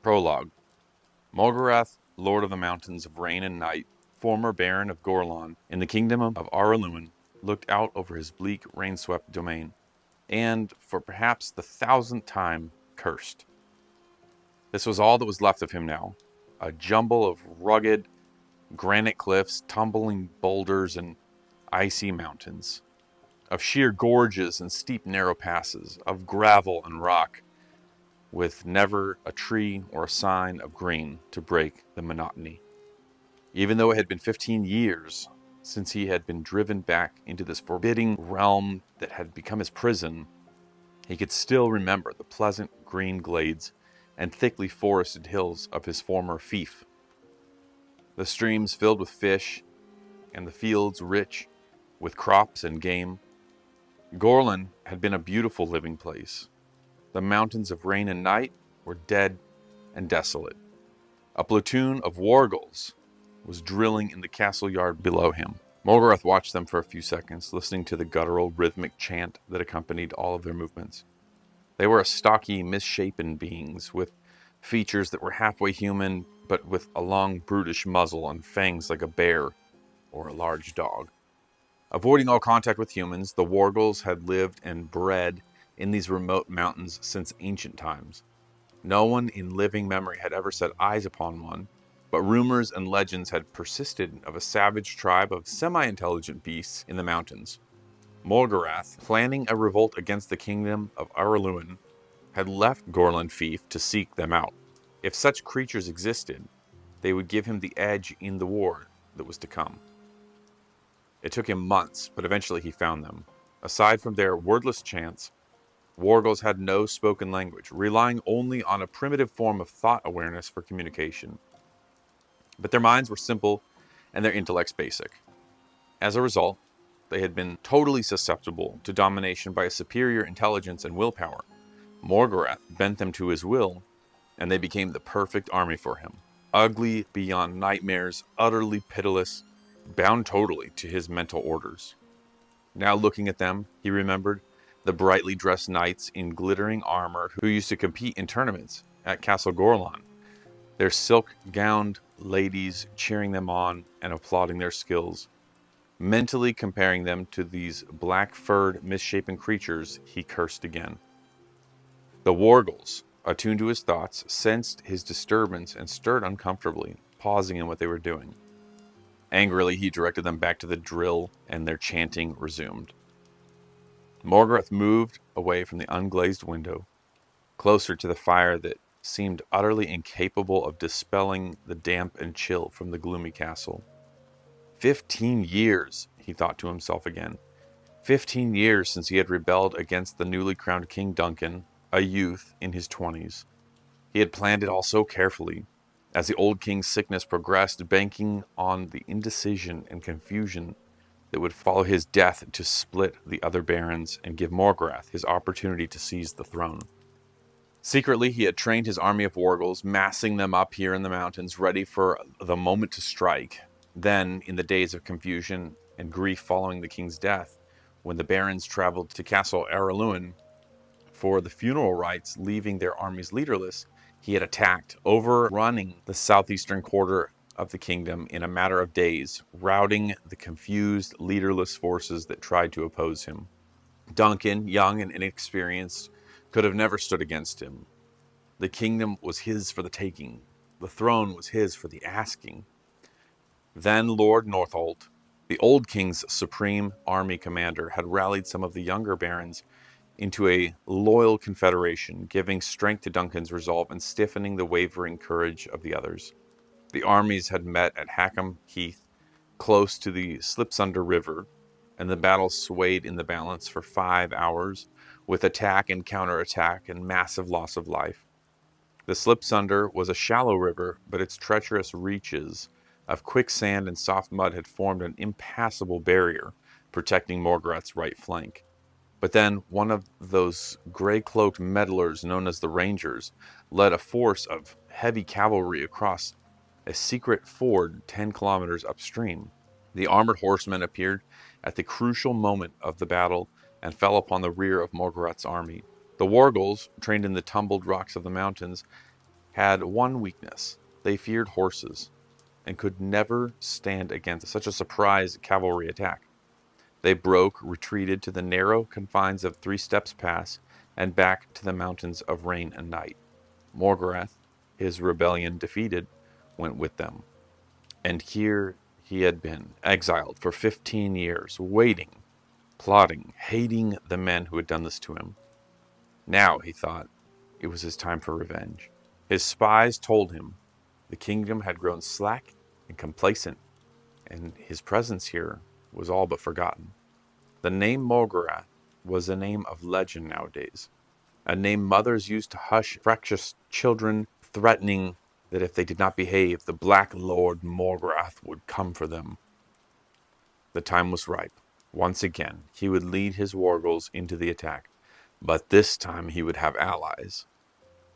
Prologue. Morgorath, Lord of the Mountains of Rain and Night, former Baron of Gorlan, in the kingdom of Araluin, looked out over his bleak, rain-swept domain, and, for perhaps the 1,000th time, cursed. This was all that was left of him now, a jumble of rugged, granite cliffs, tumbling boulders, and icy mountains, of sheer gorges and steep, narrow passes, of gravel and rock, with never a tree or a sign of green to break the monotony. Even though it had been 15 years since he had been driven back into this forbidding realm that had become his prison, he could still remember the pleasant green glades and thickly forested hills of his former fief, the streams filled with fish, and the fields rich with crops and game. Gorlan had been a beautiful living place. The mountains of Rain and Night were dead and desolate. A platoon of wargulls was drilling in the castle yard below him. Morgorath watched them for a few seconds, listening to the guttural, rhythmic chant that accompanied all of their movements. They were stocky, misshapen beings with features that were halfway human, but with a long, brutish muzzle and fangs like a bear or a large dog. Avoiding all contact with humans, the wargulls had lived and bred in these remote mountains since ancient times. No one in living memory had ever set eyes upon one, but rumors and legends had persisted of a savage tribe of semi-intelligent beasts in the mountains. Morgorath, planning a revolt against the kingdom of Araluin, had left Gorlan Fief to seek them out. If such creatures existed, they would give him the edge in the war that was to come. It took him months, but eventually he found them. Aside from their wordless chants, wargulls had no spoken language, relying only on a primitive form of thought awareness for communication. But their minds were simple and their intellects basic. As a result, they had been totally susceptible to domination by a superior intelligence and willpower. Morgorath bent them to his will, and they became the perfect army for him. Ugly beyond nightmares, utterly pitiless, bound totally to his mental orders. Now looking at them, he remembered the brightly dressed knights in glittering armor who used to compete in tournaments at Castle Gorlan, their silk-gowned ladies cheering them on and applauding their skills. Mentally comparing them to these black-furred, misshapen creatures, he cursed again. The wargulls, attuned to his thoughts, sensed his disturbance and stirred uncomfortably, pausing in what they were doing. Angrily, he directed them back to the drill, and their chanting resumed. Morgorath moved away from the unglazed window, closer to the fire that seemed utterly incapable of dispelling the damp and chill from the gloomy castle. 15 years, he thought to himself again. 15 years since he had rebelled against the newly crowned King Duncan, a youth in his 20s. He had planned it all so carefully. As the old king's sickness progressed, banking on the indecision and confusion that would follow his death to split the other barons and give Morgorath his opportunity to seize the throne. Secretly, he had trained his army of wargulls, massing them up here in the mountains, ready for the moment to strike. Then, in the days of confusion and grief following the king's death, when the barons traveled to Castle Araluin for the funeral rites, leaving their armies leaderless, he had attacked, overrunning the southeastern quarter of the kingdom in a matter of days, routing the confused, leaderless forces that tried to oppose him. Duncan, young and inexperienced, could have never stood against him. The kingdom was his for the taking. The throne was his for the asking. Then Lord Northolt, the old king's supreme army commander, had rallied some of the younger barons into a loyal confederation, giving strength to Duncan's resolve and stiffening the wavering courage of the others. The armies had met at Hackham Heath, close to the Slipsunder River, and the battle swayed in the balance for 5 hours, with attack and counterattack and massive loss of life. The Slipsunder was a shallow river, but its treacherous reaches of quicksand and soft mud had formed an impassable barrier, protecting Morgorath's right flank. But then one of those gray-cloaked meddlers known as the Rangers led a force of heavy cavalry across a secret ford 10 kilometers upstream. The armored horsemen appeared at the crucial moment of the battle and fell upon the rear of Morgorath's army. The wargulls, trained in the tumbled rocks of the mountains, had one weakness. They feared horses and could never stand against such a surprise cavalry attack. They retreated to the narrow confines of Three Steps Pass and back to the mountains of Rain and Night. Morgorath, his rebellion defeated, went with them. And here he had been, exiled for 15 years, waiting, plotting, hating the men who had done this to him. Now, he thought, it was his time for revenge. His spies told him the kingdom had grown slack and complacent, and his presence here was all but forgotten. The name Morgorath was a name of legend nowadays, a name mothers used to hush fractious children, threatening that if they did not behave, the Black Lord Morgorath would come for them. The time was ripe. Once again, he would lead his wargals into the attack, but this time he would have allies.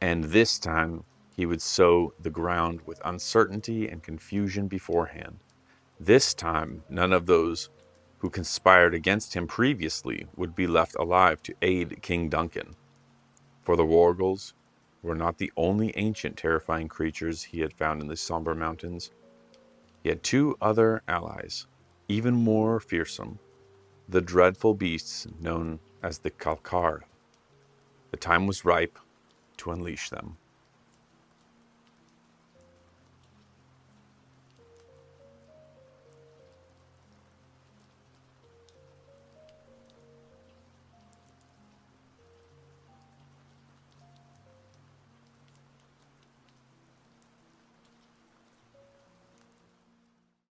And this time he would sow the ground with uncertainty and confusion beforehand. This time, none of those who conspired against him previously would be left alive to aid King Duncan. For the Wargals were not the only ancient terrifying creatures he had found in the somber mountains. He had two other allies, even more fearsome, the dreadful beasts known as the Kalkar. The time was ripe to unleash them.